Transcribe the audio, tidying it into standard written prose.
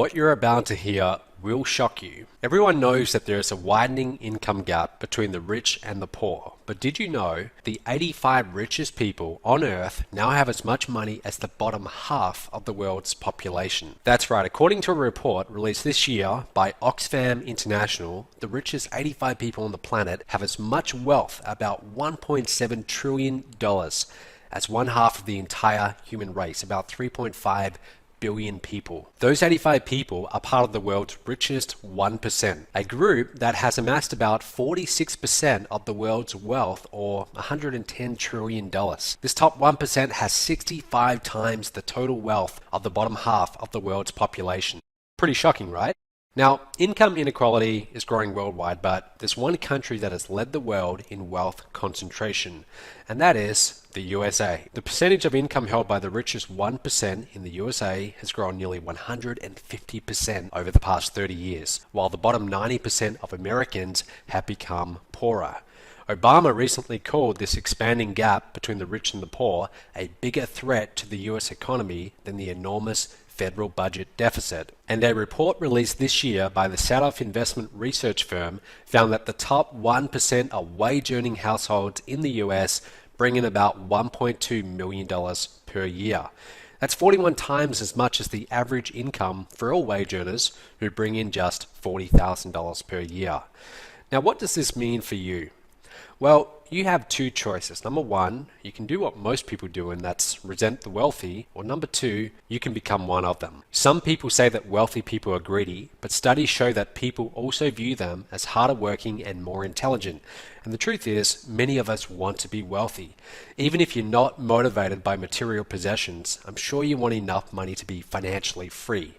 What you're about to hear will shock you. Everyone knows that there is a widening income gap between the rich and the poor. But did you know the 85 richest people on Earth now have as much money as the bottom half of the world's population? That's right, according to a report released this year by Oxfam International, the richest 85 people on the planet have as much wealth, about $1.7 trillion, as one half of the entire human race, about 3.5 billion people. Those 85 people are part of the world's richest 1%, a group that has amassed about 46% of the world's wealth, or $110 trillion. This top 1% has 65 times the total wealth of the bottom half of the world's population. Pretty shocking, right? Now, income inequality is growing worldwide, but there's one country that has led the world in wealth concentration, and that is the USA. The percentage of income held by the richest 1% in the USA has grown nearly 150% over the past 30 years, while the bottom 90% of Americans have become poorer. Obama recently called this expanding gap between the rich and the poor a bigger threat to the US economy than the enormous federal budget deficit. And a report released this year by the Sadoff investment research firm found that the top 1% of wage-earning households in the US bring in about $1.2 million per year. That's 41 times as much as the average income for all wage earners, who bring in just $40,000 per year. Now, what does this mean for you? Well, you have two choices. Number one, you can do what most people do, and that's resent the wealthy, or number two, you can become one of them. Some people say that wealthy people are greedy, but studies show that people also view them as harder working and more intelligent. And the truth is, many of us want to be wealthy. Even if you're not motivated by material possessions, I'm sure you want enough money to be financially free.